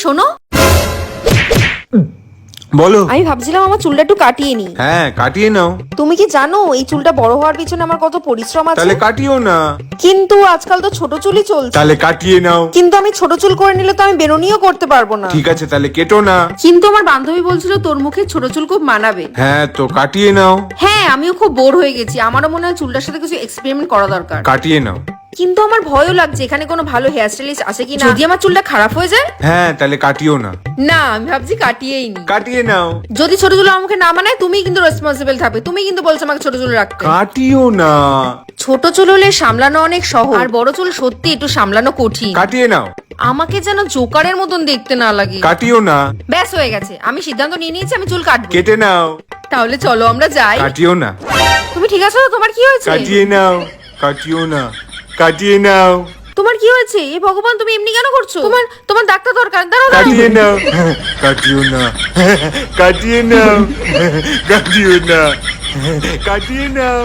শোনো, বলো। আমি ভাবছিলাম আমার চুলটা একটু কাটিয়ে নি। হ্যাঁ, কাটিয়ে নাও। তুমি কি জানো এই চুলটা বড় হওয়ার পিছনে আমার কত পরিশ্রম আছে? তাহলে কাটিও না। কিন্তু আজকাল তো ছোট চুলই চলছে। তাহলে কাটিয়ে নাও। কিন্তু আমি ছোট চুল করে নিলে তো আমি বেরোনিও করতে পারবো না। ঠিক আছে, তাহলে কেটো না। কিন্তু আমার বান্ধবী বলছিল তোর মুখে ছোট চুল খুব মানাবে। হ্যাঁ, তো কাটিয়ে নাও। হ্যাঁ, আমিও খুব বোর হয়ে গেছি, আমারও মনে হয় চুলটার সাথে কিছু এক্সপেরিমেন্ট করা দরকার। কাটিয়ে নাও। কিন্তু আমার ভয়ও লাগছে, এখানে কোনো ভালো হেয়ার স্টাইলিস্ট আছে কিনা, যদি আমার চুলটা খারাপ হয়ে যায়। হ্যাঁ, তাহলে কাটিও না। না, আমি ভাবছি কাটিয়েই নি। কাটিয়ে নাও। যদি ছোট চুল আমাকে না মানায়, তুমি কিন্তু রেসপন্সিবল থাকবে। তুমি কিন্তু বলছো আমাকে ছোট চুল রাখতে। কাটিও না। ছোট চুল হলে সামলানো অনেক সহজ, আর বড় চুল সত্যি একটু সামলানো কঠিন। কাটিয়ে নাও। আমাকে যেন জোকারের মতন দেখতে না লাগে। কাটিও না। ব্যাস হয়ে গেছে, আমি সিদ্ধান্ত নিয়ে নিয়েছি, আমি চুল কাটবো। কেটে নাও। তাহলে চলো আমরা যাই। কাটিও না। তুমি ঠিক আছো তো? তোমার কি হয়েছে? কাটিয়ে নাও। কাটিও না। কাটিয়ে নাও। তোমার কি হয়েছে? এ ভগবান, তুমি এমনি কেন করছো? তোমার তোমার ডাক্তার দরকার। দাঁড়াও কাটিয়ে নাও। কাটিও না। কাটিয়ে নাও। কাটিও না। কাটিয়ে নাও।